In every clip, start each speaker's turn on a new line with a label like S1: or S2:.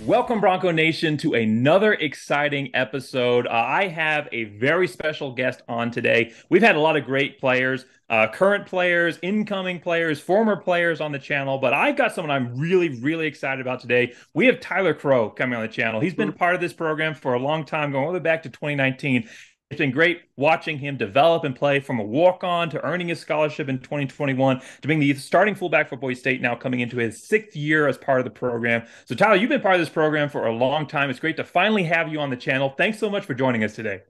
S1: Welcome, Bronco Nation, to another exciting episode. I have a very special guest on today. We've had a lot of great players, current players, incoming players, former players on the channel, but I've got someone I'm really excited about today. We have Tyler Crowe coming on the channel. He's been a part of this program for a long time, going all the way back to 2019. It's been great watching him develop and play from a walk-on to earning his scholarship in 2021 to being the starting fullback for Boise State, now coming into his sixth year as part of the program. So Tyler, you've been part of this program for a long time. It's great to finally have you on the channel. Thanks so much for joining us today.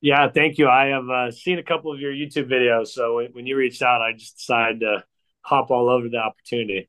S2: Yeah, thank you. I have seen a couple of your YouTube videos, so when you reached out, I just decided to hop all over the opportunity.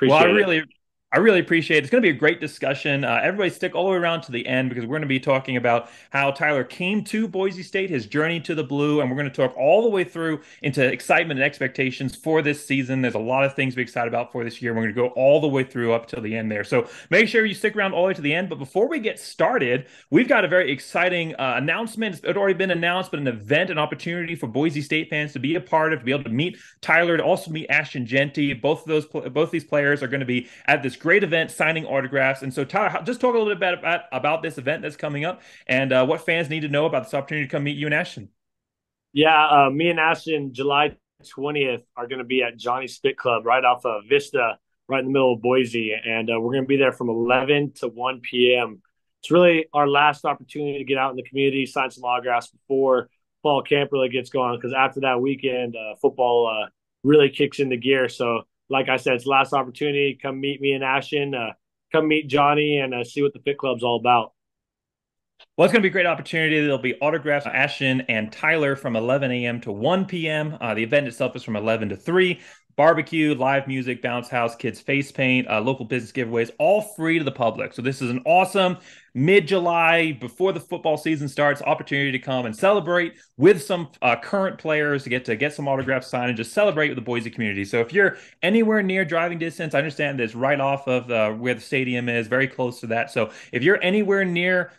S1: Well, I
S2: Appreciate it.
S1: really, I really appreciate it. It's going to be a great discussion. Everybody stick all the way around to the end because we're going to be talking about how Tyler came to Boise State, his journey to the blue, and we're going to talk all the way through into excitement and expectations for this season. There's a lot of things to be excited about for this year. We're going to go all the way through up till the end there. So make sure you stick around all the way to the end. But before we get started, we've got a very exciting announcement. It's already been announced, but an event, an opportunity for Boise State fans to be a part of, to be able to meet Tyler, to also meet Ashton Genty. Both these players are going to be at this great event signing autographs. And so, Tyler, just talk a little bit about this event that's coming up and what fans need to know about this opportunity to come meet you and Ashton.
S2: Yeah, me and Ashton, July 20th, are going to be at Johnny's Fit Club right off of Vista, right in the middle of Boise. And we're going to be there from 11 to 1 p.m. It's really our last opportunity to get out in the community, sign some autographs before fall camp really gets going. Because after that weekend, football really kicks into gear. So, like I said, it's the last opportunity. Come meet me and Ashton. Come meet Johnny and see what the Fit Club's all about.
S1: Well, it's going to be a great opportunity. There'll be autographs on Ashton and Tyler from 11 a.m. to 1 p.m. The event itself is from 11 to 3. Barbecue, live music, bounce house, kids face paint, local business giveaways, all free to the public. So this is an awesome mid-July, before the football season starts, opportunity to come and celebrate with some current players to get some autographs signed and just celebrate with the Boise community. So if you're anywhere near driving distance, I understand that it's right off of where the stadium is, very close to that. So if you're anywhere near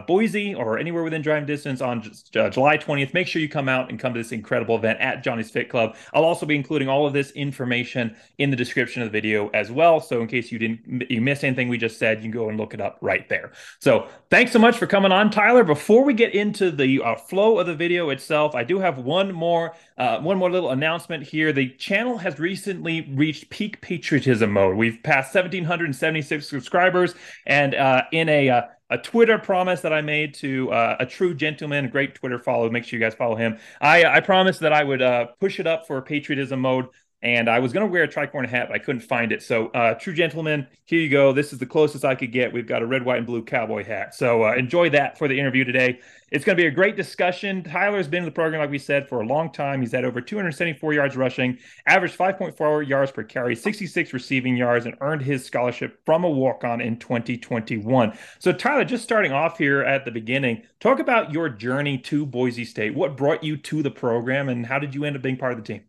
S1: Boise or anywhere within driving distance on July 20th, make sure you come out and come to this incredible event at Johnny's Fit Club. I'll also be including all of this information in the description of the video as well. So in case you missed anything we just said, you can go and look it up right there. So thanks so much for coming on, Tyler. Before we get into the flow of the video itself, I do have one more little announcement here. The channel has recently reached peak patriotism mode. We've passed 1,776 subscribers, and in a Twitter promise that I made to a true gentleman, a great Twitter follow. Make sure you guys follow him. I promised that I would push it up for patriotism mode. And I was going to wear a tricorn hat, but I couldn't find it. So, true gentlemen, here you go. This is the closest I could get. We've got a red, white, and blue cowboy hat. So, enjoy that for the interview today. It's going to be a great discussion. Tyler's been in the program, like we said, for a long time. He's had over 274 yards rushing, averaged 5.4 yards per carry, 66 receiving yards, and earned his scholarship from a walk-on in 2021. So, Tyler, just starting off here at the beginning, talk about your journey to Boise State. What brought you to the program, and how did you end up being part of the team?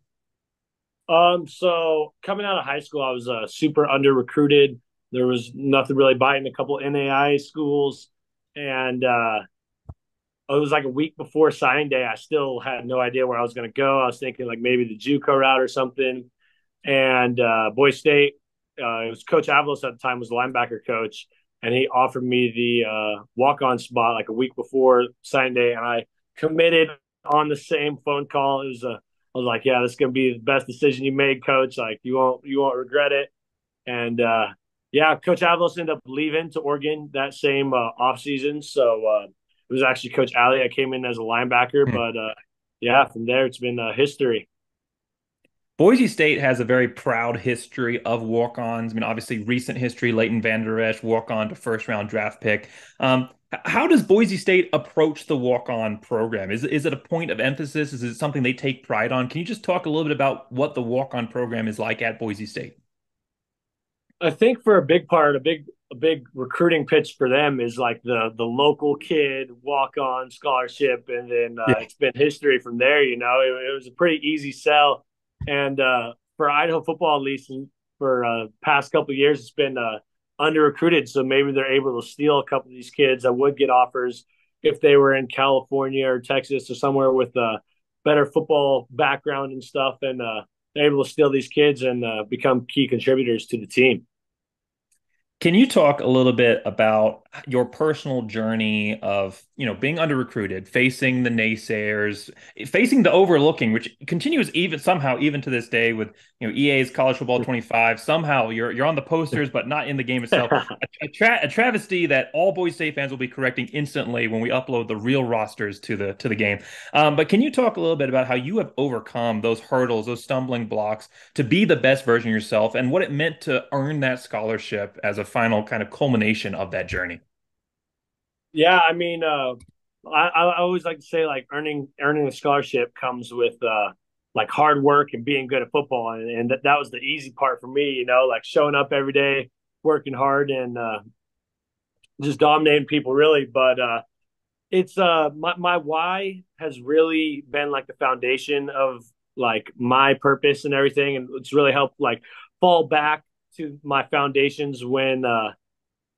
S2: So coming out of high school, I was super under recruited. There was nothing really biting a couple NAI schools, and it was like a week before signing day. I still had no idea where I was going to go. I was thinking like maybe the JUCO route or something. And Boise State, it was Coach Avalos at the time was the linebacker coach, and he offered me the walk-on spot like a week before signing day, and I committed on the same phone call. It was a I was like, yeah, this is gonna be the best decision you made, coach. Like you won't regret it. And yeah, Coach Avalos ended up leaving to Oregon that same off season. So it was actually Coach Alley. I came in as a linebacker, but yeah, from there it's been history.
S1: Boise State has a very proud history of walk-ons. I mean, obviously, recent history, Leighton Vander Esch, walk-on to first-round draft pick. How does Boise State approach the walk-on program? Is it a point of emphasis? Is it something they take pride on? Can you just talk a little bit about what the walk-on program is like at Boise State?
S2: I think for a big part, a big recruiting pitch for them is like the local kid walk on scholarship, and then
S1: Yeah.
S2: it's been history from there. It was a pretty easy sell, and for Idaho football, at least for past couple of years, it's been under recruited. So maybe they're able to steal a couple of these kids that would get offers if they were in California or Texas or somewhere with a better football background and stuff, and they're able to steal these kids and become key contributors to the team.
S1: Can you talk a little bit about your personal journey of, being under recruited, facing the naysayers, facing the overlooking, which continues even somehow even to this day with, EA's College Football 25. Somehow you're on the posters, but not in the game itself. A travesty that all Boise State fans will be correcting instantly when we upload the real rosters to the game. But can you talk a little bit about how you have overcome those hurdles, those stumbling blocks to be the best version of yourself and what it meant to earn that scholarship as a final kind of culmination of that journey?
S2: Yeah, I mean, I always like to say like earning a scholarship comes with like hard work and being good at football, and that was the easy part for me. Like showing up every day, working hard, and just dominating people really. But it's my why has really been like the foundation of like my purpose and everything, and it's really helped like fall back to my foundations when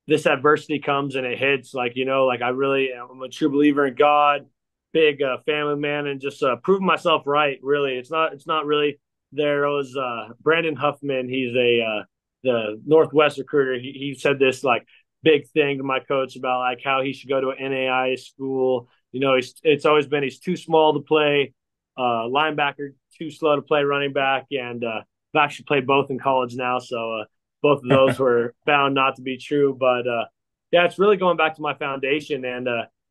S2: this adversity comes and it hits. Like like I'm a true believer in God, big family man, and just proving myself right. Really, it's not really. There was Brandon Huffman. He's a the Northwest recruiter. He said this like big thing to my coach about like how he should go to an NAI school. It's always been he's too small to play linebacker, too slow to play running back, and I've actually played both in college now, so both of those were found not to be true. But yeah, it's really going back to my foundation, and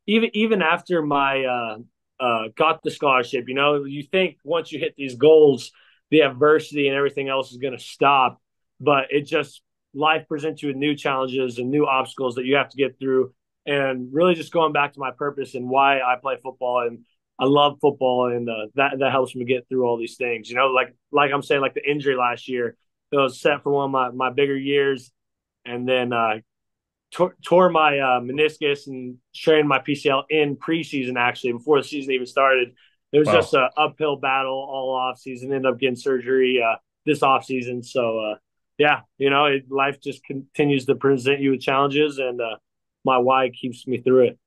S2: even after my got the scholarship, you think once you hit these goals, the adversity and everything else is going to stop, but it just life presents you with new challenges and new obstacles that you have to get through. And really, just going back to my purpose and why I play football, and I love football, and that helps me get through all these things. Like I'm saying, like the injury last year, it was set for one of my bigger years, and then tore my meniscus and strained my PCL in preseason, actually, before the season even started. It was just
S1: Wow.
S2: an uphill battle all off season. Ended up getting surgery this off season. So yeah, life just continues to present you with challenges, and my why keeps me through it.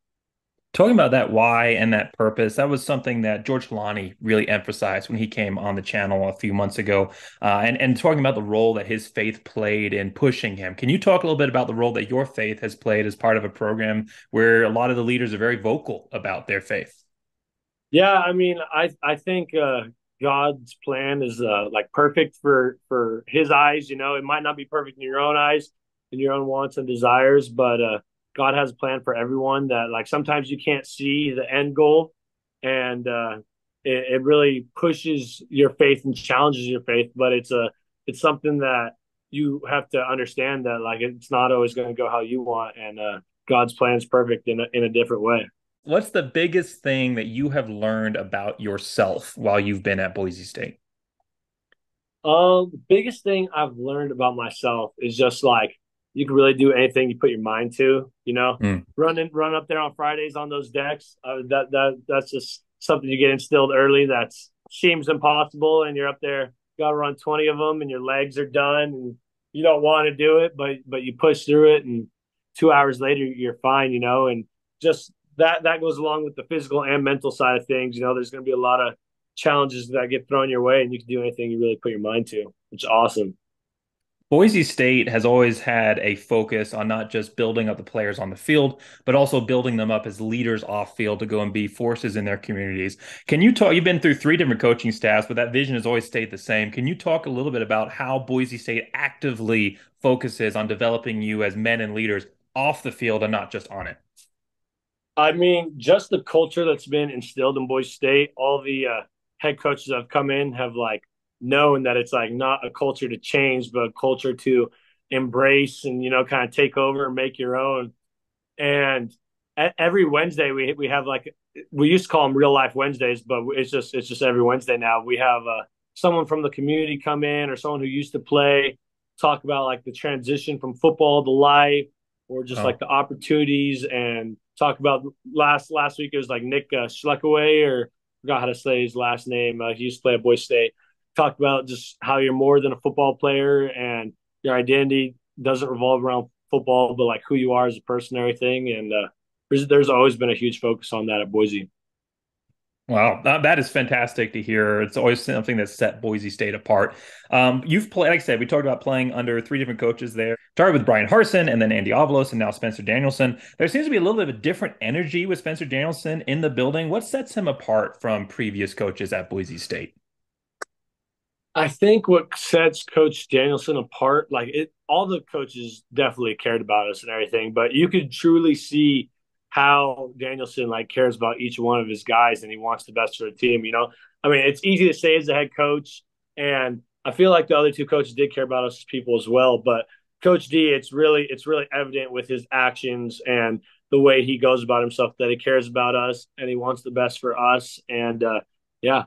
S1: Talking about that why and that purpose, that was something that George Kalani really emphasized when he came on the channel a few months ago, and talking about the role that his faith played in pushing him. Can you talk a little bit about the role that your faith has played as part of a program where a lot of the leaders are very vocal about their faith?
S2: Yeah, I mean, I think God's plan is like perfect for His eyes. It might not be perfect in your own eyes, in your own wants and desires, but God has a plan for everyone. That like sometimes you can't see the end goal, and it really pushes your faith and challenges your faith. But it's something that you have to understand that like it's not always going to go how you want, and God's plan is perfect in a different way.
S1: What's the biggest thing that you have learned about yourself while you've been at Boise State?
S2: The biggest thing I've learned about myself is just like you can really do anything you put your mind to.
S1: Mm.
S2: Run up there on Fridays on those decks. That's just something you get instilled early. That seems impossible, and you're up there, got to run 20 of them, and your legs are done, and you don't want to do it, but you push through it, and 2 hours later you're fine. And just that goes along with the physical and mental side of things. There's going to be a lot of challenges that get thrown your way, and you can do anything you really put your mind to, which is awesome.
S1: Boise State has always had a focus on not just building up the players on the field, but also building them up as leaders off field to go and be forces in their communities. Can you talk? You've been through three different coaching staffs, but that vision has always stayed the same. Can you talk a little bit about how Boise State actively focuses on developing you as men and leaders off the field and not just on it?
S2: I mean, just the culture that's been instilled in Boise State, all the head coaches that have come in have like known that it's like not a culture to change, but a culture to embrace and kind of take over and make your own. And every Wednesday we have like we used to call them real life Wednesdays, but it's just every Wednesday now. We have someone from the community come in or someone who used to play, talk about like the transition from football to life, or just like
S1: Oh,
S2: the opportunities, and talk about last week it was like Nick Schleckaway, or I forgot how to say his last name. He used to play at Boise State. Talked about just how you're more than a football player, and your identity doesn't revolve around football, but like who you are as a person and everything. And there's always been a huge focus on that at Boise.
S1: Wow, that is fantastic to hear. It's always something that's set Boise State apart. You've played, like I said, we talked about playing under three different coaches there. Started with Brian Harsin and then Andy Avalos and now Spencer Danielson. There seems to be a little bit of a different energy with Spencer Danielson in the building. What sets him apart from previous coaches at Boise State?
S2: I think what sets Coach Danielson apart, like all the coaches definitely cared about us and everything, but you could truly see how Danielson like cares about each one of his guys and he wants the best for the team. I mean, it's easy to say as a head coach, and I feel like the other two coaches did care about us as people as well. But Coach D, it's really evident with his actions and the way he goes about himself that he cares about us and he wants the best for us. And yeah,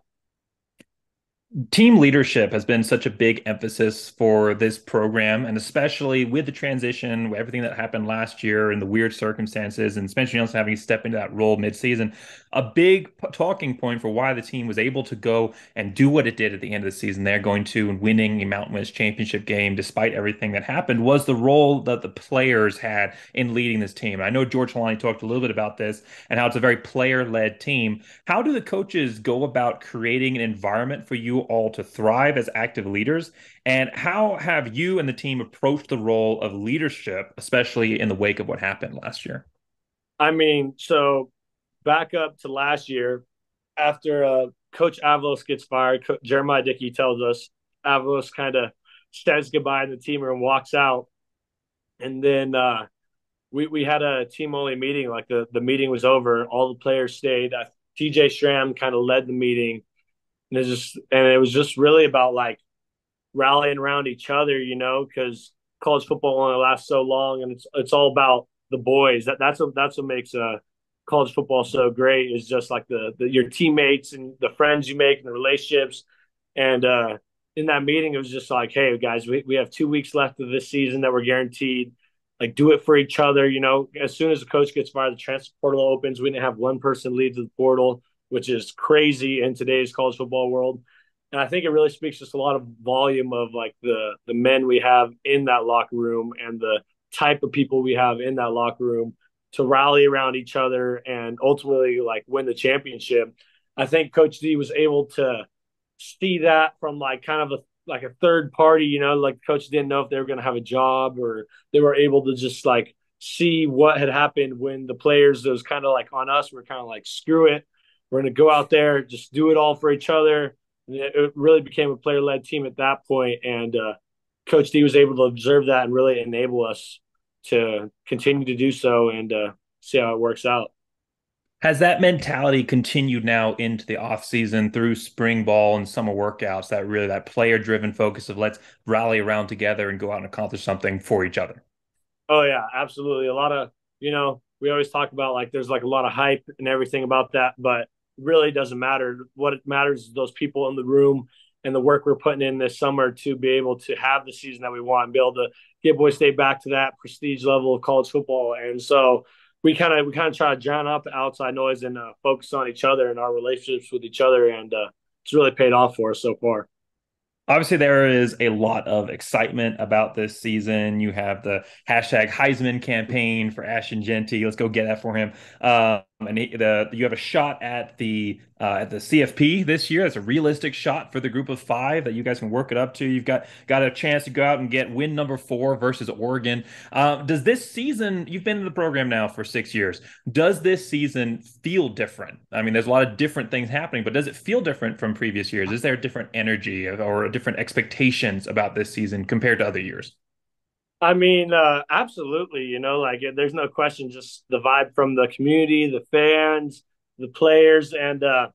S1: Team leadership has been such a big emphasis for this program, and especially with the transition, with everything that happened last year and the weird circumstances, and Spencer Johnson having to step into that role midseason. A big talking point for why the team was able to go and do what it did at the end of the season. They're going to and winning a Mountain West championship game despite everything that happened was the role that the players had in leading this team. I know George Holani talked a little bit about this and how it's a very player-led team. How do the coaches go about creating an environment for you all to thrive as active leaders? And how have you and the team approached the role of leadership, especially in the wake of what happened last year?
S2: I mean, so back up to last year, after Coach Avalos gets fired, Jeremiah Dickey tells us Avalos kind of says goodbye in the team room, walks out, and then we had a team only meeting. Like the meeting was over, all the players stayed. TJ Schramm kind of led the meeting, and it was just really about like rallying around each other, because college football only lasts so long, and it's all about the boys. That's what makes college football so great is just like the your teammates and the friends you make and the relationships. And in that meeting, it was just like, hey guys, we have 2 weeks left of this season that we're guaranteed. Like, do it for each other. As soon as the coach gets fired, the transfer portal opens. We didn't have one person leave the portal, which is crazy in today's college football world. And I think it really speaks just a lot of volume of like the men we have in that locker room and the type of people we have in that locker room to rally around each other and ultimately like win the championship. I think Coach D was able to see that from like kind of a third party, like the coach didn't know if they were going to have a job, or they were able to just like see what had happened when the players, it was kind of like on us, we're kind of like, screw it, we're going to go out there, just do it all for each other. And it really became a player led team at that point, and Coach D was able to observe that and really enable us to continue to do so and see how it works out.
S1: Has that mentality continued now into the off season through spring ball and summer workouts, that really that player driven focus of let's rally around together and go out and accomplish something for each other?
S2: Oh yeah, absolutely. A lot of, we always talk about like there's like a lot of hype and everything about that, but really doesn't matter. What it matters is those people in the room and the work we're putting in this summer to be able to have the season that we want and be able to get Boise State back to that prestige level of college football. And so we kind of try to drown out the outside noise and focus on each other and our relationships with each other, and it's really paid off for us so far.
S1: Obviously, there is a lot of excitement about this season. You have the hashtag Heisman campaign for Ashton Jeanty. Let's go get that for him. And you have a shot at the CFP this year. It's a realistic shot for the group of five that you guys can work it up to. You've got a chance to go out and get win number 4 versus Oregon. Does this season? You've been in the program now for 6 years. Does this season feel different? I mean, there's a lot of different things happening, but does it feel different from previous years? Is there a different energy or different expectations about this season compared to other years?
S2: I mean, absolutely. Like there's no question, just the vibe from the community, the fans, the players, and the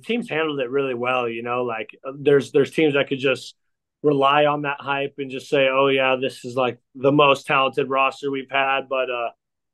S2: teams handled it really well. Like there's teams that could just rely on that hype and just say, "Oh yeah, this is like the most talented roster we've had." But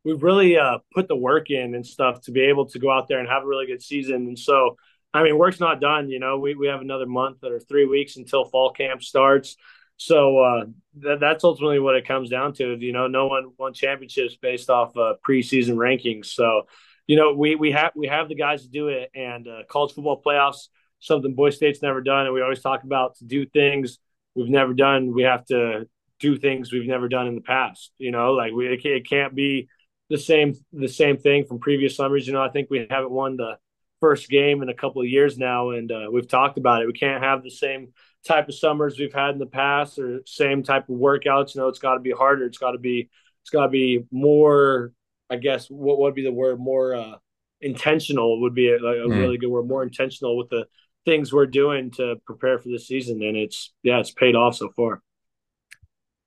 S2: we've really put the work in and stuff to be able to go out there and have a really good season. And so, I mean, work's not done. We have another month or 3 weeks until fall camp starts. So that's ultimately what it comes down to. No one won championships based off preseason rankings. So, we have the guys to do it, and college football playoffs, something Boise State's never done, and we always talk about to do things we've never done. We have to do things we've never done in the past. Like it can't be the same thing from previous summers. I think we haven't won the first game in a couple of years now, and we've talked about it. We can't have the same type of summers we've had in the past, or same type of workouts. It's got to be harder. It's got to be more. I guess what would be the word? More intentional would be a
S1: Mm.
S2: really good word. More intentional with the things we're doing to prepare for the season, and it's paid off so far.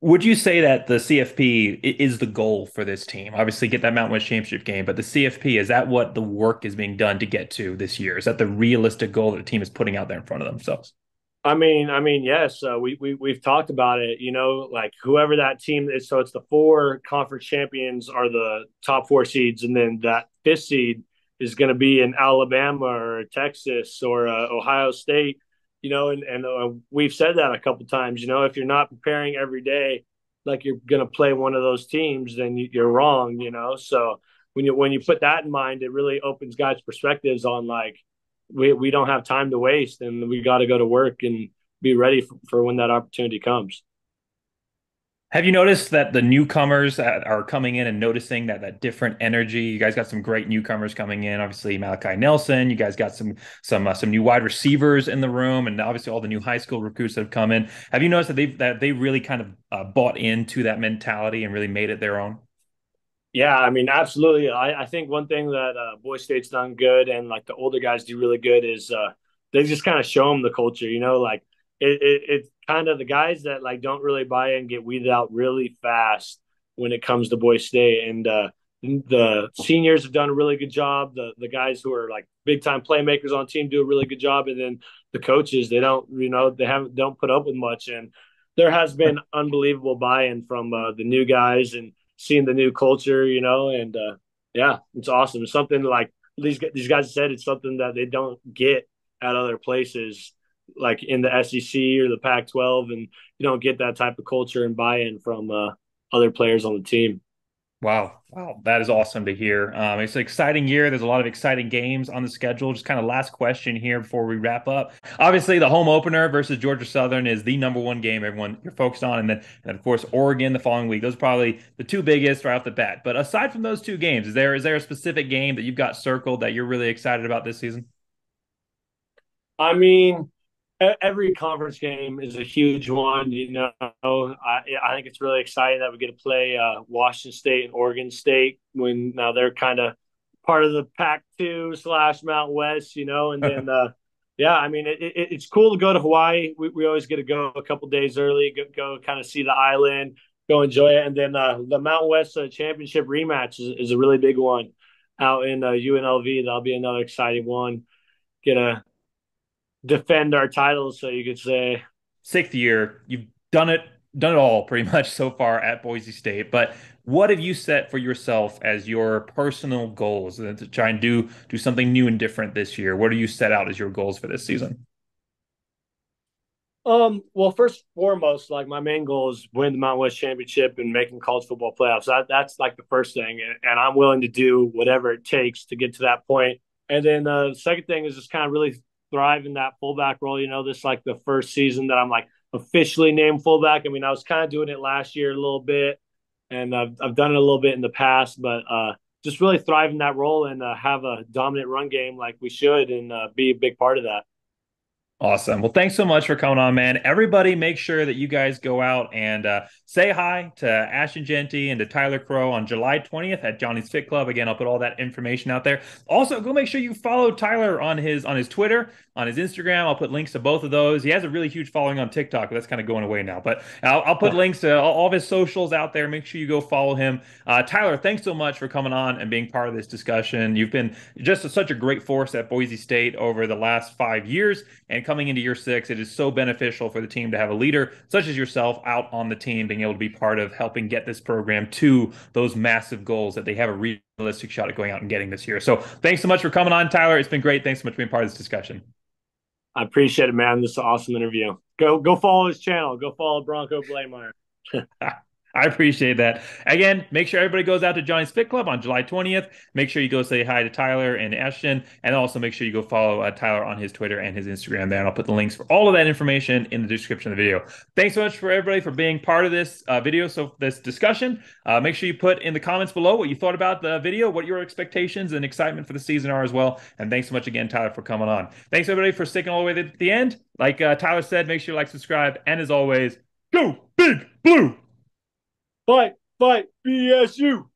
S1: Would you say that the CFP is the goal for this team? Obviously, get that Mountain West Championship game, but the CFP, is that what the work is being done to get to this year? Is that the realistic goal that the team is putting out there in front of themselves?
S2: Yes. We've talked about it. Like whoever that team is. So it's the four conference champions are the top four seeds, and then that fifth seed is going to be in Alabama or Texas or Ohio State. And we've said that a couple times. If you're not preparing every day, like you're going to play one of those teams, then you're wrong. So when you put that in mind, it really opens guys' perspectives on like we don't have time to waste, and we got to go to work and be ready for when that opportunity comes.
S1: Have you noticed that the newcomers that are coming in and noticing that different energy? You guys got some great newcomers coming in. Obviously, Malachi Nelson. You guys got some new wide receivers in the room, and obviously all the new high school recruits that have come in. Have you noticed that they really kind of bought into that mentality and really made it their own?
S2: Yeah, absolutely. I think one thing that Boise State's done good, and like the older guys do really good, is they just kind of show them the culture. Like it's kind of the guys that like don't really buy in get weeded out really fast when it comes to Boise State, and the seniors have done a really good job. The guys who are like big time playmakers on team do a really good job, and then the coaches they don't put up with much, and there has been unbelievable buy in from the new guys and seeing the new culture, and yeah, it's awesome. It's something like these guys said it's something that they don't get at other places, like in the SEC or the Pac-12, and you don't get that type of culture and buy-in from other players on the team.
S1: Wow. Wow. That is awesome to hear. It's an exciting year. There's a lot of exciting games on the schedule. Just kind of last question here before we wrap up. Obviously, the home opener versus Georgia Southern is the number one game everyone you're focused on. And of course, Oregon the following week. Those are probably the two biggest right off the bat. But aside from those two games, is there a specific game that you've got circled that you're really excited about this season?
S2: I mean, every conference game is a huge one. I think it's really exciting that we get to play Washington State and Oregon State when now they're kind of part of the Pac-2 slash Mountain West. And then yeah, it's cool to go to Hawaii. We always get to go a couple days early, go kind of see the island, go enjoy it, and then the Mountain West championship rematch is a really big one out in UNLV. That'll be another exciting one. Get a defend our titles, so you could say.
S1: Sixth year, you've done it all pretty much so far at Boise State. But what have you set for yourself as your personal goals to try and do something new and different this year? What do you set out as your goals for this season?
S2: Well, first and foremost, like my main goal is win the Mountain West Championship and making college football playoffs. That's like the first thing, and I'm willing to do whatever it takes to get to that point. And then the second thing is just kind of really thrive in that fullback role. This like the first season that I'm like officially named fullback. I was kind of doing it last year a little bit, and I've done it a little bit in the past, but just really thrive in that role and have a dominant run game like we should, and be a big part of that.
S1: Awesome. Well, thanks so much for coming on, man. Everybody, make sure that you guys go out and say hi to Ashton Genty and to Tyler Crowe on July 20th at Johnny's Fit Club. Again, I'll put all that information out there. Also, go make sure you follow Tyler on his Twitter, on his Instagram. I'll put links to both of those. He has a really huge following on TikTok, but that's kind of going away now. But I'll put links to all of his socials out there. Make sure you go follow him. Tyler, thanks so much for coming on and being part of this discussion. You've been just such a great force at Boise State over the last 5 years, and coming into year six, it is so beneficial for the team to have a leader such as yourself out on the team, being able to be part of helping get this program to those massive goals that they have a realistic shot at going out and getting this year. So thanks so much for coming on, Tyler. It's been great. Thanks so much for being part of this discussion.
S2: I appreciate it, man. This is an awesome interview. Go follow his channel. Go follow Bronco Blameyer.
S1: I appreciate that. Again, make sure everybody goes out to Johnny's Fit Club on July 20th. Make sure you go say hi to Tyler and Ashton, and also make sure you go follow Tyler on his Twitter and his Instagram there. And I'll put the links for all of that information in the description of the video. Thanks so much for everybody for being part of this video, so this discussion. Make sure you put in the comments below what you thought about the video, what your expectations and excitement for the season are as well. And thanks so much again, Tyler, for coming on. Thanks everybody for sticking all the way to the end. Like Tyler said, make sure you like, subscribe, and as always, go Big Blue!
S2: Fight, fight, BSU.